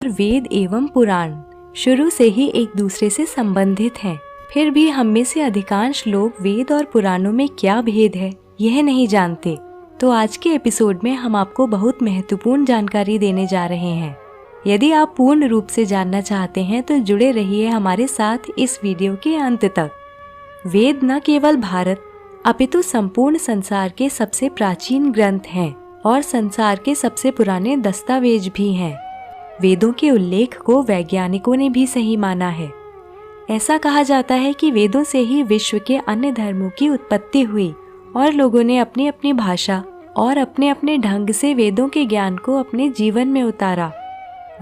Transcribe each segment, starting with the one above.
वेद एवं पुराण शुरू से ही एक दूसरे से संबंधित हैं। फिर भी हम में से अधिकांश लोग वेद और पुराणों में क्या भेद है यह नहीं जानते। तो आज के एपिसोड में हम आपको बहुत महत्वपूर्ण जानकारी देने जा रहे हैं। यदि आप पूर्ण रूप से जानना चाहते हैं तो जुड़े रहिए हमारे साथ इस वीडियो के अंत तक। वेद न केवल भारत अपितु संपूर्ण संसार के सबसे प्राचीन ग्रंथ हैं और संसार के सबसे पुराने दस्तावेज भी हैं। वेदों के उल्लेख को वैज्ञानिकों ने भी सही माना है। ऐसा कहा जाता है कि वेदों से ही विश्व के अन्य धर्मों की उत्पत्ति हुई और लोगों ने अपनी अपनी भाषा और अपने अपने ढंग से वेदों के ज्ञान को अपने जीवन में उतारा।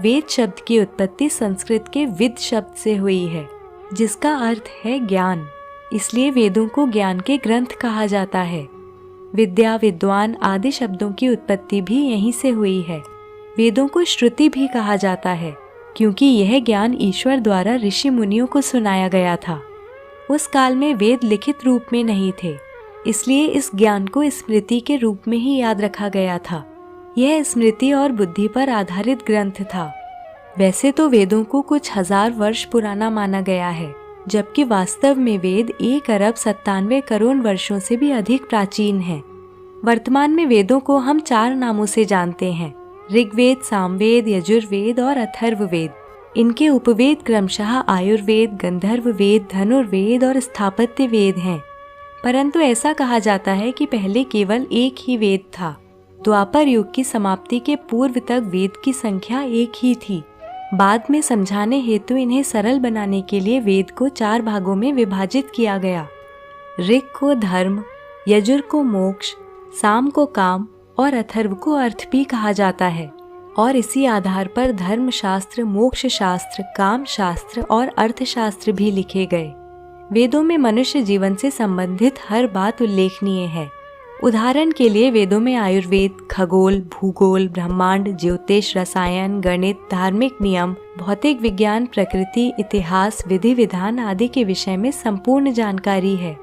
वेद शब्द की उत्पत्ति संस्कृत के विद शब्द से हुई है, जिसका अर्थ है ज्ञान। इसलिए वेदों को ज्ञान के ग्रंथ कहा जाता है। विद्या, विद्वान आदि शब्दों की उत्पत्ति भी यहीं से हुई है। वेदों को श्रुति भी कहा जाता है क्योंकि यह ज्ञान ईश्वर द्वारा ऋषि मुनियों को सुनाया गया था। उस काल में वेद लिखित रूप में नहीं थे, इसलिए इस ज्ञान को स्मृति के रूप में ही याद रखा गया था। यह स्मृति और बुद्धि पर आधारित ग्रंथ था। वैसे तो वेदों को कुछ हजार वर्ष पुराना माना गया है, जबकि वास्तव में वेद 1,97 करोड़ वर्षों से भी अधिक प्राचीन हैं। वर्तमान में वेदों को हम 4 नामों से जानते हैं: ऋग्वेद, सामवेद, यजुर्वेद और अथर्ववेद। इनके उपवेद क्रमशः आयुर्वेद, गंधर्ववेद, धनुर्वेद और स्थापत्य वेद हैं। परंतु ऐसा कहा जाता है कि पहले केवल एक ही वेद था। द्वापर युग की समाप्ति के पूर्व तक वेद की संख्या एक ही थी। बाद में समझाने हेतु इन्हें सरल बनाने के लिए वेद को 4 भागों में विभाजित किया गया। ऋग को धर्म, यजुर को मोक्ष, साम को काम और अथर्व को अर्थ भी कहा जाता है। और इसी आधार पर धर्म शास्त्र, मोक्ष शास्त्र, काम शास्त्र और अर्थशास्त्र भी लिखे गए। वेदों में मनुष्य जीवन से संबंधित हर बात उल्लेखनीय है। उदाहरण के लिए वेदों में आयुर्वेद, खगोल, भूगोल, ब्रह्मांड, ज्योतिष, रसायन, गणित, धार्मिक नियम, भौतिक विज्ञान, प्रकृति, इतिहास, विधि विधान आदि के विषय में संपूर्ण जानकारी है।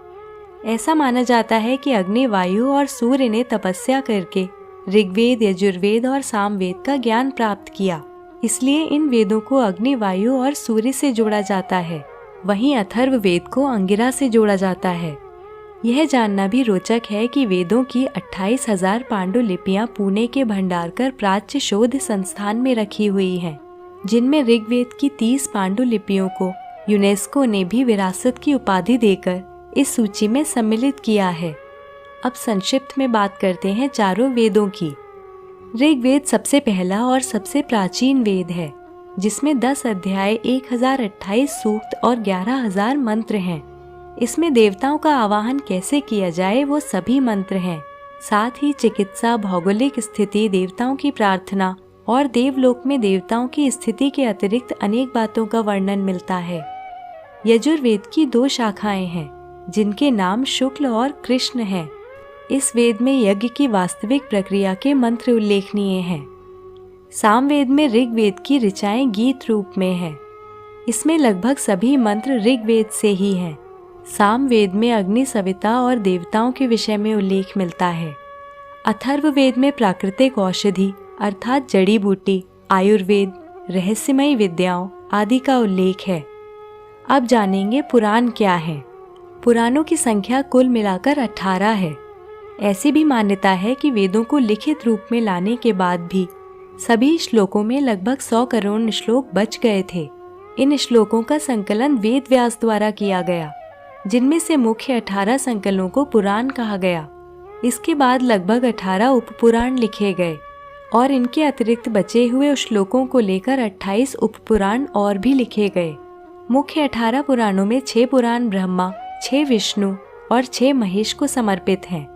ऐसा माना जाता है कि अग्नि, वायु और सूर्य ने तपस्या करके ऋग्वेद, यजुर्वेद और सामवेद का ज्ञान प्राप्त किया। इसलिए इन वेदों को अग्नि, वायु और सूर्य से जोड़ा जाता है। वहीं अथर्ववेद को अंगिरा से जोड़ा जाता है। यह जानना भी रोचक है कि वेदों की 28,000 पांडुलिपियां पुणे के भंडारकर प्राच्य शोध संस्थान में रखी हुई हैं, जिनमें ऋग्वेद की 30 पांडुलिपियों को यूनेस्को ने भी विरासत की उपाधि देकर इस सूची में सम्मिलित किया है। अब संक्षिप्त में बात करते हैं चारों वेदों की। ऋग्वेद सबसे पहला और सबसे प्राचीन वेद है, जिसमें 10 अध्याय, 1028 सूक्त और 11,000 मंत्र हैं। इसमें देवताओं का आवाहन कैसे किया जाए वो सभी मंत्र हैं। साथ ही चिकित्सा, भौगोलिक स्थिति, देवताओं की प्रार्थना और देवलोक में देवताओं की स्थिति के अतिरिक्त अनेक बातों का वर्णन मिलता है। यजुर्वेद की 2 शाखाएं हैं, जिनके नाम शुक्ल और कृष्ण हैं। इस वेद में यज्ञ की वास्तविक प्रक्रिया के मंत्र उल्लेखनीय हैं। सामवेद में ऋग्वेद की ऋचाएं गीत रूप में हैं। इसमें लगभग सभी मंत्र ऋग्वेद से ही हैं। सामवेद में अग्नि, सविता और देवताओं के विषय में उल्लेख मिलता है। अथर्ववेद में प्राकृतिक औषधि अर्थात जड़ी बूटी, आयुर्वेद, रहस्यमयी विद्याओं आदि का उल्लेख है। अब जानेंगे पुराण क्या है। पुराणों की संख्या कुल मिलाकर 18 है। ऐसी भी मान्यता है कि वेदों को लिखित रूप में लाने के बाद भी सभी श्लोकों में लगभग 100 करोड़ श्लोक बच गए थे। इन श्लोकों का संकलन वेद व्यास द्वारा किया गया, जिनमें से मुख्य 18 संकलनों को पुराण कहा गया। इसके बाद लगभग 18 उपपुराण लिखे गए और इनके अतिरिक्त बचे हुए श्लोकों को लेकर 28 उपपुराण और भी लिखे गए। मुख्य 18 पुराणों में 6 पुराण ब्रह्मा, 6 विष्णु और 6 महेश को समर्पित हैं।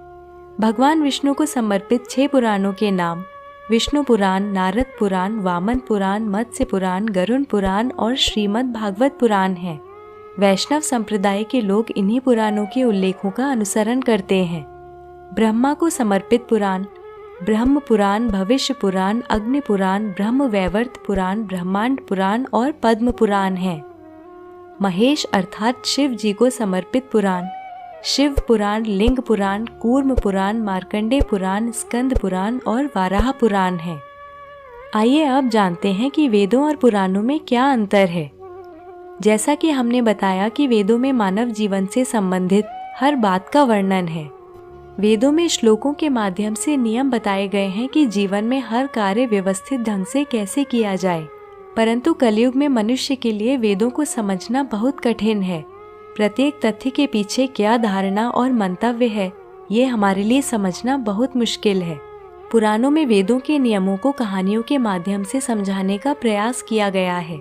भगवान विष्णु को समर्पित 6 पुराणों के नाम विष्णु पुराण, नारद पुराण, वामन पुराण, मत्स्य पुराण, गरुण पुराण और श्रीमद् भागवत पुराण हैं। वैष्णव संप्रदाय के लोग इन्हीं पुराणों के उल्लेखों का अनुसरण करते हैं। ब्रह्मा को समर्पित पुराण ब्रह्म पुराण, भविष्य पुराण, अग्नि पुराण, ब्रह्म वैवर्त पुराण, ब्रह्मांड पुराण और पद्म पुराण हैं। महेश अर्थात शिव जी को समर्पित पुराण शिव पुराण, लिंग पुराण, कूर्म पुराण, मार्कंडेय पुराण, स्कंद पुराण और वाराह पुराण है। आइए अब जानते हैं कि वेदों और पुराणों में क्या अंतर है। जैसा कि हमने बताया कि वेदों में मानव जीवन से संबंधित हर बात का वर्णन है। वेदों में श्लोकों के माध्यम से नियम बताए गए हैं कि जीवन में हर कार्य व्यवस्थित ढंग से कैसे किया जाए। परंतु कलयुग में मनुष्य के लिए वेदों को समझना बहुत कठिन है। प्रत्येक तथ्य के पीछे क्या धारणा और मंतव्य है, ये हमारे लिए समझना बहुत मुश्किल है। पुराणों में वेदों के नियमों को कहानियों के माध्यम से समझाने का प्रयास किया गया है।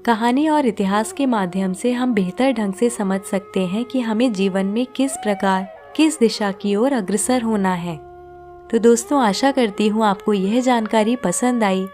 कहानी और इतिहास के माध्यम से हम बेहतर ढंग से समझ सकते हैं कि हमें जीवन में किस प्रकार, किस दिशा की ओर अग्रसर होना है। तो दोस्तों, आशा करती हूँ आपको यह जानकारी पसंद आई